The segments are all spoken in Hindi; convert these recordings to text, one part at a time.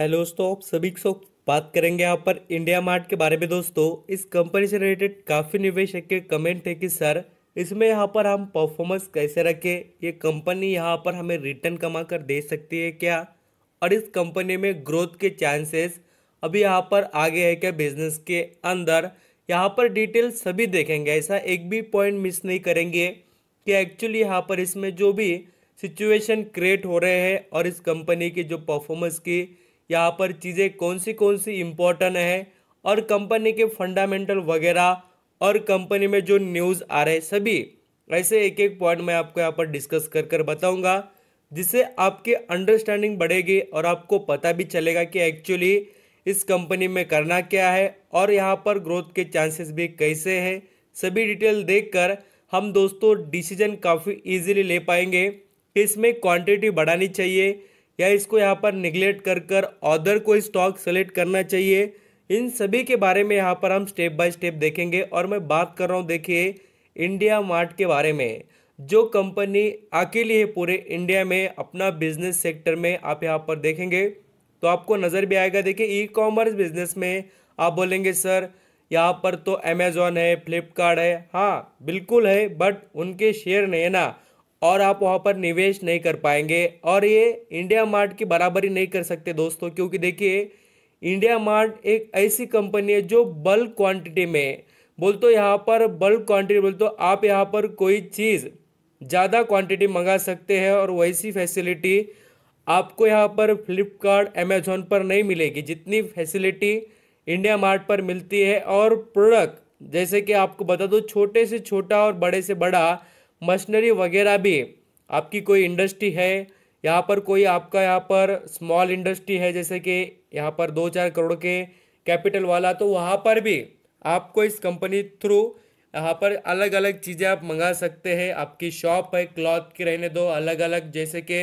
हेलो दोस्तों, आप सभी के साथ बात करेंगे यहाँ पर इंडिया मार्ट के बारे में। दोस्तों, इस कंपनी से रिलेटेड काफ़ी निवेशक के कमेंट है कि सर इसमें यहाँ पर हम परफॉर्मेंस कैसे रखें, ये कंपनी यहाँ पर हमें रिटर्न कमा कर दे सकती है क्या, और इस कंपनी में ग्रोथ के चांसेस अभी यहाँ पर आगे है क्या बिजनेस के अंदर। यहाँ पर डिटेल सभी देखेंगे, ऐसा एक भी पॉइंट मिस नहीं करेंगे कि एक्चुअली यहाँ पर इसमें जो भी सिचुएशन क्रिएट हो रहे हैं और इस कंपनी की जो परफॉर्मेंस की यहाँ पर चीज़ें कौन सी इम्पोर्टेंट है, और कंपनी के फंडामेंटल वगैरह और कंपनी में जो न्यूज़ आ रहे हैं सभी ऐसे एक एक पॉइंट मैं आपको यहाँ पर डिस्कस कर कर बताऊंगा, जिससे आपकी अंडरस्टैंडिंग बढ़ेगी और आपको पता भी चलेगा कि एक्चुअली इस कंपनी में करना क्या है और यहाँ पर ग्रोथ के चांसेस भी कैसे हैं। सभी डिटेल देखकर हम दोस्तों डिसीजन काफ़ी इजीली ले पाएंगे कि इसमें क्वांटिटी बढ़ानी चाहिए या इसको यहाँ पर निगलेक्ट कर कर अदर कोई स्टॉक सेलेक्ट करना चाहिए। इन सभी के बारे में यहाँ पर हम स्टेप बाय स्टेप देखेंगे। और मैं बात कर रहा हूँ, देखिए, इंडिया मार्ट के बारे में, जो कंपनी अकेली है पूरे इंडिया में अपना बिजनेस सेक्टर में। आप यहाँ पर देखेंगे तो आपको नज़र भी आएगा। देखिए, ई कॉमर्स बिजनेस में आप बोलेंगे सर यहाँ पर तो अमेजोन है, फ्लिपकार्ट है। हाँ बिल्कुल है, बट उनके शेयर नहीं है ना, और आप वहाँ पर निवेश नहीं कर पाएंगे और ये इंडिया मार्ट की बराबरी नहीं कर सकते दोस्तों। क्योंकि देखिए, इंडिया मार्ट एक ऐसी कंपनी है जो बल्क क्वांटिटी में, बोल तो यहाँ पर बल्क क्वांटिटी बोल तो आप यहाँ पर कोई चीज़ ज़्यादा क्वांटिटी मंगा सकते हैं और वैसी फैसिलिटी आपको यहाँ पर फ्लिपकार्ट अमेजोन पर नहीं मिलेगी जितनी फैसिलिटी इंडिया मार्ट पर मिलती है। और प्रोडक्ट जैसे कि आपको बता दो, छोटे से छोटा और बड़े से बड़ा मशीनरी वगैरह भी, आपकी कोई इंडस्ट्री है यहाँ पर, कोई आपका यहाँ पर स्मॉल इंडस्ट्री है जैसे कि यहाँ पर 2-4 करोड़ के कैपिटल वाला, तो वहाँ पर भी आपको इस कंपनी थ्रू यहाँ पर अलग अलग चीज़ें आप मंगा सकते हैं। आपकी शॉप है, क्लॉथ की रहने दो, अलग अलग जैसे कि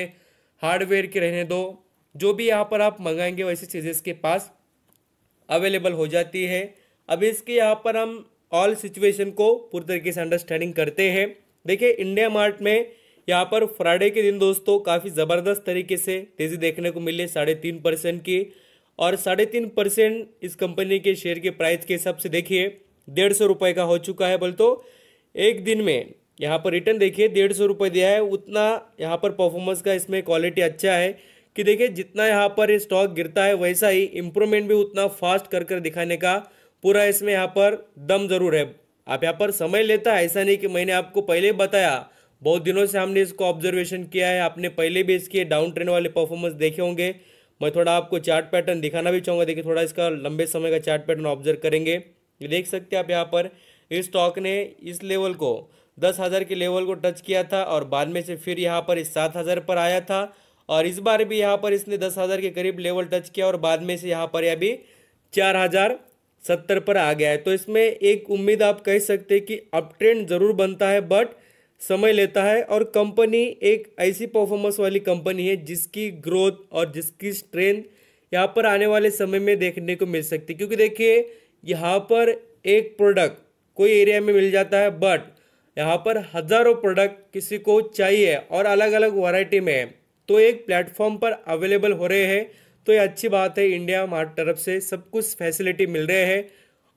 हार्डवेयर की रहने दो, जो भी यहाँ पर आप मंगाएंगे वैसी चीज़ें इसके पास अवेलेबल हो जाती है। अब इसके यहाँ पर हम ऑल सिचुएशन को पूरी तरीके से अंडरस्टैंडिंग करते हैं। देखिए, इंडिया मार्ट में यहाँ पर फ्राइडे के दिन दोस्तों काफ़ी ज़बरदस्त तरीके से तेज़ी देखने को मिली 3.5% की, और 3.5% इस कंपनी के शेयर के प्राइस के हिसाब से देखिए 150 रुपये का हो चुका है। बोल तो एक दिन में यहाँ पर रिटर्न देखिए 150 रुपये दिया है। उतना यहाँ पर परफॉर्मेंस का इसमें क्वालिटी अच्छा है कि देखिए, जितना यहाँ पर ये स्टॉक गिरता है वैसा ही इम्प्रूवमेंट भी उतना फास्ट कर कर दिखाने का पूरा इसमें यहाँ पर दम जरूर है। आप यहाँ पर समय लेता है, ऐसा नहीं कि मैंने आपको पहले बताया, बहुत दिनों से हमने इसको ऑब्जर्वेशन किया है, आपने पहले भी इसके डाउन ट्रेंड वाले परफॉर्मेंस देखे होंगे। मैं थोड़ा आपको चार्ट पैटर्न दिखाना भी चाहूँगा। देखिए, थोड़ा इसका लंबे समय का चार्ट पैटर्न ऑब्जर्व करेंगे, ये देख सकते हैं आप। यहाँ पर इस स्टॉक ने इस लेवल को 10,000 के लेवल को टच किया था और बाद में से फिर यहाँ पर इस 7,000 पर आया था, और इस बार भी यहाँ पर इसने 10,000 के करीब लेवल टच किया और बाद में से यहाँ पर अभी 4,070 पर आ गया है। तो इसमें एक उम्मीद आप कह सकते हैं कि अप ट्रेंड जरूर बनता है, बट समय लेता है। और कंपनी एक ऐसी परफॉर्मेंस वाली कंपनी है जिसकी ग्रोथ और जिसकी स्ट्रेंथ यहाँ पर आने वाले समय में देखने को मिल सकती है। क्योंकि देखिए, यहाँ पर एक प्रोडक्ट कोई एरिया में मिल जाता है, बट यहाँ पर हजारों प्रोडक्ट किसी को चाहिए और अलग अलग वैरायटी में है, तो एक प्लेटफॉर्म पर अवेलेबल हो रहे हैं। तो ये अच्छी बात है, इंडिया मार्ट तरफ से सब कुछ फैसिलिटी मिल रहे हैं।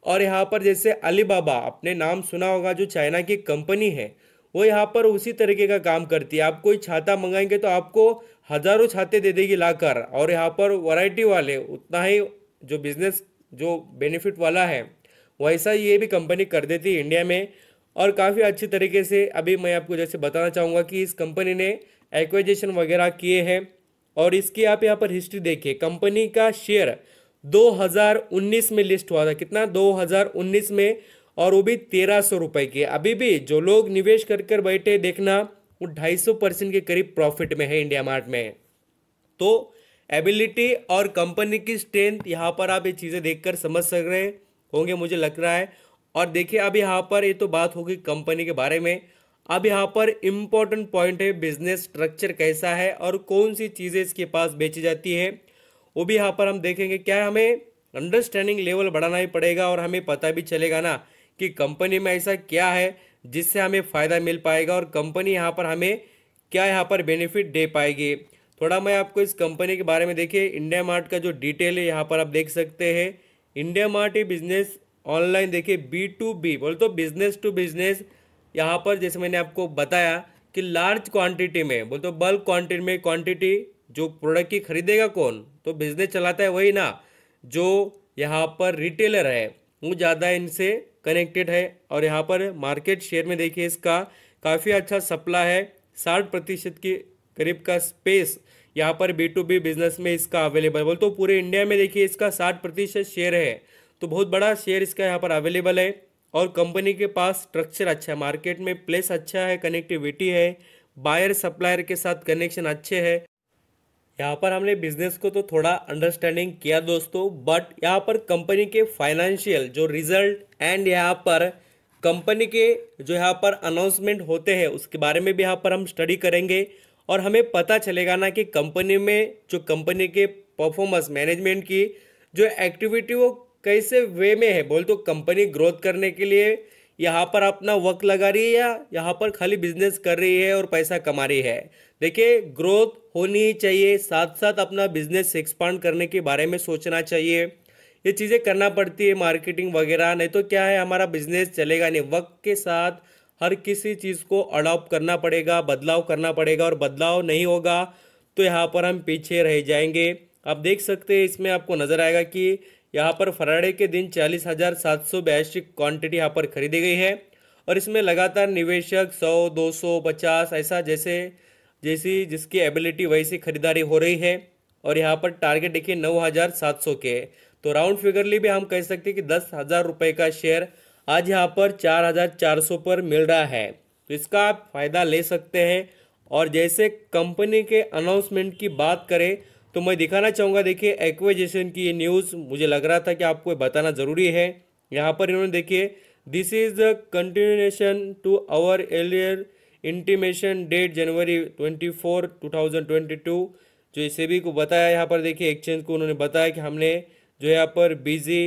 और यहाँ पर जैसे अलीबाबा, आपने नाम सुना होगा, जो चाइना की कंपनी है, वो यहाँ पर उसी तरीके का काम करती है। आप कोई छाता मंगाएंगे तो आपको हजारों छाते दे देगी लाकर, और यहाँ पर वैरायटी वाले उतना ही जो बिजनेस जो बेनिफिट वाला है वैसा ये भी कंपनी कर देती है इंडिया में। और काफ़ी अच्छी तरीके से अभी मैं आपको जैसे बताना चाहूँगा कि इस कंपनी ने एक्विजिशन वगैरह किए हैं, और इसकी आप यहाँ पर हिस्ट्री देखिए। कंपनी का शेयर 2019 में लिस्ट हुआ था, कितना, 2019 में, और वो भी 1,300 रुपये की। अभी भी जो लोग निवेश कर कर बैठे देखना, वो 250% के करीब प्रॉफिट में है इंडिया मार्ट में। तो एबिलिटी और कंपनी की स्ट्रेंथ यहाँ पर आप ये चीज़ें देखकर समझ सक रहे होंगे, मुझे लग रहा है। और देखिए, अब यहाँ पर ये तो बात होगी कंपनी के बारे में। अब यहाँ पर इम्पोर्टेंट पॉइंट है, बिजनेस स्ट्रक्चर कैसा है और कौन सी चीज़ें इसके पास बेची जाती है, वो भी यहाँ पर हम देखेंगे। क्या हमें अंडरस्टैंडिंग लेवल बढ़ाना ही पड़ेगा और हमें पता भी चलेगा ना कि कंपनी में ऐसा क्या है जिससे हमें फ़ायदा मिल पाएगा और कंपनी यहाँ पर हमें क्या यहाँ पर बेनिफिट दे पाएगी। थोड़ा मैं आपको इस कंपनी के बारे में देखिए इंडिया मार्ट का जो डिटेल है यहाँ पर आप देख सकते हैं। इंडिया मार्ट ये बिजनेस ऑनलाइन देखिए B2B बोल तो बिजनेस टू बिजनेस। यहाँ पर जैसे मैंने आपको बताया कि लार्ज क्वांटिटी में बोल तो बल्क क्वांटिटी में क्वांटिटी जो प्रोडक्ट की खरीदेगा कौन, तो बिजनेस चलाता है वही ना। जो यहाँ पर रिटेलर है वो ज़्यादा इनसे कनेक्टेड है। और यहाँ पर मार्केट शेयर में देखिए इसका काफ़ी अच्छा सप्लाई है। 60% की करीब का स्पेस यहाँ पर B2B बिजनेस में इसका अवेलेबल बोल तो पूरे इंडिया में देखिए इसका 60% शेयर है। तो बहुत बड़ा शेयर इसका यहाँ पर अवेलेबल है। और कंपनी के पास स्ट्रक्चर अच्छा है, मार्केट में प्लेस अच्छा है, कनेक्टिविटी है, बायर सप्लायर के साथ कनेक्शन अच्छे है। यहाँ पर हमने बिजनेस को तो थोड़ा अंडरस्टैंडिंग किया दोस्तों, बट यहाँ पर कंपनी के फाइनेंशियल जो रिजल्ट एंड यहाँ पर कंपनी के जो यहाँ पर अनाउंसमेंट होते हैं उसके बारे में भी यहाँ पर हम स्टडी करेंगे। और हमें पता चलेगा ना कि कंपनी में जो कंपनी के परफॉर्मेंस मैनेजमेंट की जो एक्टिविटी वो कैसे वे में है। बोल तो कंपनी ग्रोथ करने के लिए यहाँ पर अपना वक्त लगा रही है या यहाँ पर खाली बिजनेस कर रही है और पैसा कमा रही है। देखिए ग्रोथ होनी ही चाहिए, साथ साथ अपना बिजनेस एक्सपांड करने के बारे में सोचना चाहिए। ये चीज़ें करना पड़ती है मार्केटिंग वगैरह, नहीं तो क्या है हमारा बिजनेस चलेगा नहीं। वक्त के साथ हर किसी चीज़ को अडॉप्ट करना पड़ेगा, बदलाव करना पड़ेगा, और बदलाव नहीं होगा तो यहाँ पर हम पीछे रह जाएंगे। आप देख सकते हैं इसमें आपको नज़र आएगा कि यहाँ पर फ्राइडे के दिन 40,782 क्वांटिटी यहाँ पर खरीदी गई है। और इसमें लगातार निवेशक 100, 200, 50 ऐसा जैसी जिसकी एबिलिटी वैसी खरीदारी हो रही है। और यहाँ पर टारगेट देखिए 9,700 के, तो राउंड फिगरली भी हम कह सकते हैं कि 10,000 रुपये का शेयर आज यहाँ पर 4,400 पर मिल रहा है। तो इसका आप फायदा ले सकते हैं। और जैसे कंपनी के अनाउंसमेंट की बात करें तो मैं दिखाना चाहूँगा, देखिए एक्विजिशन की ये न्यूज़ मुझे लग रहा था कि आपको बताना ज़रूरी है। यहाँ पर इन्होंने देखिए this is the continuation to our earlier intimation date January 24, 2022। जो सेबी को बताया, यहाँ पर देखिए एक्सचेंज को उन्होंने बताया कि हमने जो यहाँ पर बिजी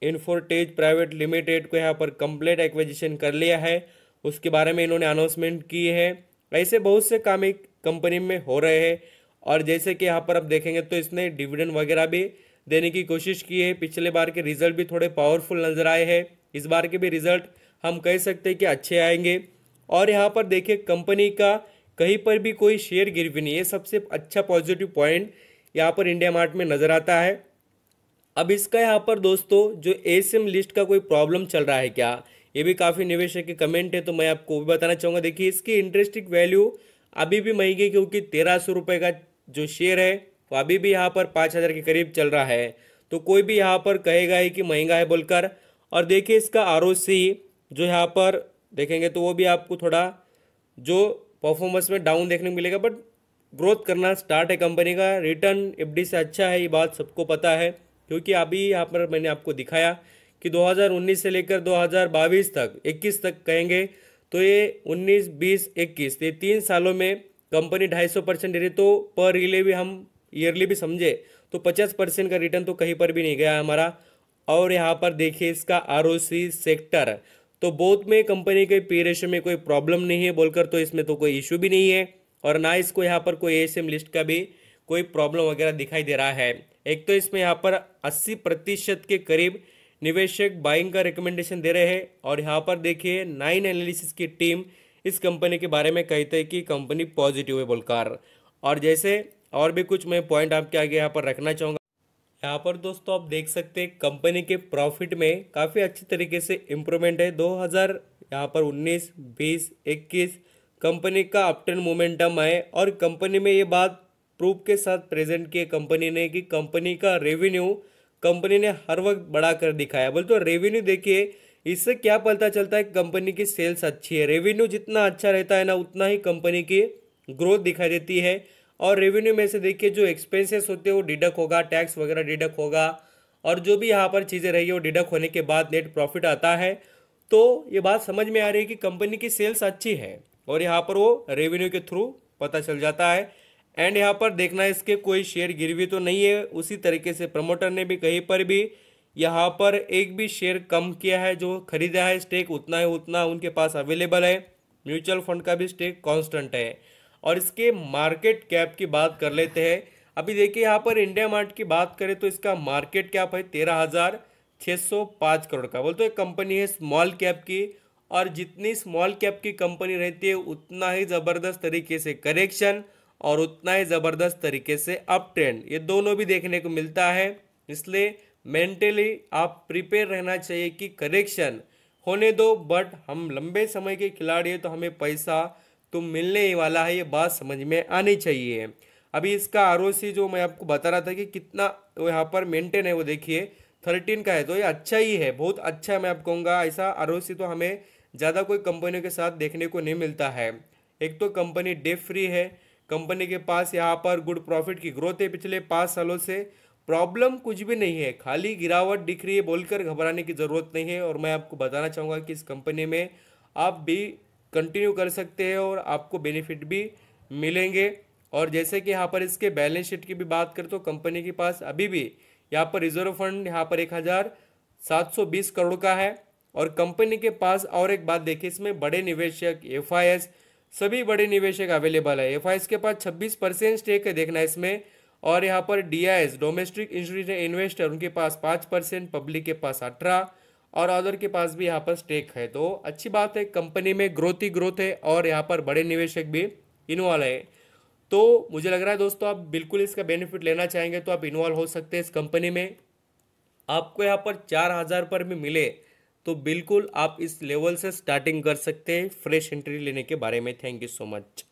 इन्फोटेज प्राइवेट लिमिटेड को यहाँ पर कंप्लीट एक्विजिशन कर लिया है, उसके बारे में इन्होंने अनाउंसमेंट की है। ऐसे बहुत से काम एक कंपनी में हो रहे हैं। और जैसे कि यहाँ पर आप देखेंगे तो इसने डिविडेंड वगैरह भी देने की कोशिश की है। पिछले बार के रिजल्ट भी थोड़े पावरफुल नजर आए हैं, इस बार के भी रिजल्ट हम कह सकते हैं कि अच्छे आएंगे। और यहाँ पर देखिए कंपनी का कहीं पर भी कोई शेयर गिरवी नहीं है, सबसे अच्छा पॉजिटिव पॉइंट यहाँ पर इंडिया मार्ट में नजर आता है। अब इसका यहाँ पर दोस्तों जो ASM लिस्ट का कोई प्रॉब्लम चल रहा है क्या, ये भी काफ़ी निवेशक के कमेंट है, तो मैं आपको भी बताना चाहूँगा। देखिए इसकी इंटरेस्टिंग वैल्यू अभी भी महंगी, क्योंकि 1,300 रुपये का जो शेयर है वो अभी भी यहाँ पर 5,000 के करीब चल रहा है। तो कोई भी यहाँ पर कहेगा ही कि महंगा है बोलकर। और देखिए इसका ROC जो यहाँ पर देखेंगे तो वो भी आपको थोड़ा जो परफॉर्मेंस में डाउन देखने को मिलेगा, बट ग्रोथ करना स्टार्ट है कंपनी का। रिटर्न FD से अच्छा है, ये बात सबको पता है। क्योंकि अभी यहाँ पर मैंने आपको दिखाया कि 2019 से लेकर 2022 तक 21 तक कहेंगे तो ये 19, 20, 21 ये 3 सालों में कंपनी 250% दे रही। तो पर ईयरली भी हम ईयरली भी समझे तो 50% का रिटर्न तो कहीं पर भी नहीं गया हमारा। और यहाँ पर देखिए इसका ROC सेक्टर तो बोथ में कंपनी के पी रेशियो में कोई प्रॉब्लम नहीं है बोलकर, तो इसमें तो कोई इशू भी नहीं है। और ना इसको यहाँ पर कोई ASM लिस्ट का भी कोई प्रॉब्लम वगैरह दिखाई दे रहा है। एक तो इसमें यहाँ पर 80% के करीब निवेशक बाइंग का रिकमेंडेशन दे रहे हैं। और यहाँ पर देखिए 9 एनालिसिस की टीम इस कंपनी के बारे में कहते हैं कि कंपनी पॉजिटिव है बोलकर। और जैसे और भी कुछ मैं पॉइंट आपके आगे यहाँ पर रखना चाहूँगा। यहाँ पर दोस्तों आप देख सकते हैं कंपनी के प्रॉफिट में काफ़ी अच्छी तरीके से इम्प्रूवमेंट है। 2000 यहाँ पर 19, 20, 21 कंपनी का अपटर्न मोमेंटम है। और कंपनी में ये बात प्रूफ के साथ प्रेजेंट किए कंपनी ने कि कंपनी का रेवेन्यू कंपनी ने हर वक्त बढ़ा कर दिखाया। बोल तो रेवेन्यू देखिए, इससे क्या पता चलता है कंपनी की सेल्स अच्छी है। रेवेन्यू जितना अच्छा रहता है ना उतना ही कंपनी की ग्रोथ दिखाई देती है। और रेवेन्यू में से देखिए जो एक्सपेंसेस होते हैं वो डिडक्ट होगा, टैक्स वगैरह डिडक्ट होगा, और जो भी यहाँ पर चीज़ें रही है वो डिडक्ट होने के बाद नेट प्रॉफिट आता है। तो ये बात समझ में आ रही है कि कंपनी की सेल्स अच्छी है और यहाँ पर वो रेवेन्यू के थ्रू पता चल जाता है। एंड यहाँ पर देखना इसके कोई शेयर गिरवी तो नहीं है। उसी तरीके से प्रमोटर ने भी कहीं पर भी यहाँ पर एक भी शेयर कम किया है, जो खरीदा है स्टेक उतना है उतना उनके पास अवेलेबल है। म्यूचुअल फंड का भी स्टेक कांस्टेंट है। और इसके मार्केट कैप की बात कर लेते हैं। अभी देखिए यहाँ पर इंडिया मार्ट की बात करें तो इसका मार्केट कैप है 13,605 करोड़ का। बोलते हैं कंपनी है स्मॉल कैप की, और जितनी स्मॉल कैप की कंपनी रहती है उतना ही ज़बरदस्त तरीके से करेक्शन और उतना ही ज़बरदस्त तरीके से अप ट्रेंड, ये दोनों भी देखने को मिलता है। इसलिए मेंटली आप प्रिपेयर रहना चाहिए कि करेक्शन होने दो, बट हम लंबे समय के खिलाड़ी हैं तो हमें पैसा तो मिलने ही वाला है, ये बात समझ में आनी चाहिए। अभी इसका आरओसी जो मैं आपको बता रहा था कि कितना वो यहाँ पर मेंटेन है, वो देखिए 13 का है, तो ये अच्छा ही है, बहुत अच्छा है। मैं आपको कहूँगा ऐसा आरओसी तो हमें ज़्यादा कोई कंपनियों के साथ देखने को नहीं मिलता है। एक तो कंपनी डेट फ्री है, कंपनी के पास यहाँ पर गुड प्रॉफिट की ग्रोथ है पिछले 5 सालों से, प्रॉब्लम कुछ भी नहीं है, खाली गिरावट दिख रही है बोलकर घबराने की ज़रूरत नहीं है। और मैं आपको बताना चाहूँगा कि इस कंपनी में आप भी कंटिन्यू कर सकते हैं और आपको बेनिफिट भी मिलेंगे। और जैसे कि यहाँ पर इसके बैलेंस शीट की भी बात करें तो कंपनी के पास अभी भी यहाँ पर रिजर्व फंड यहाँ पर 1,720 करोड़ का है। और कंपनी के पास और एक बात देखिए, इसमें बड़े निवेशक एफआईएस सभी बड़े निवेशक अवेलेबल है। एफआईएस के पास 26% स्टेक है, देखना इसमें। और यहाँ पर डीआईएस डोमेस्टिक इंस्टीट्यूशनल इन्वेस्टर उनके पास 5%, पब्लिक के पास 18 और अदर के पास भी यहाँ पर स्टेक है। तो अच्छी बात है, कंपनी में ग्रोथ ही ग्रोथ है और यहाँ पर बड़े निवेशक भी इन्वॉल्व है। तो मुझे लग रहा है दोस्तों, आप बिल्कुल इसका बेनिफिट लेना चाहेंगे तो आप इन्वॉल्व हो सकते हैं इस कंपनी में। आपको यहाँ पर 4,000 पर भी मिले तो बिल्कुल आप इस लेवल से स्टार्टिंग कर सकते हैं फ्रेश एंट्री लेने के बारे में। Thank you so much.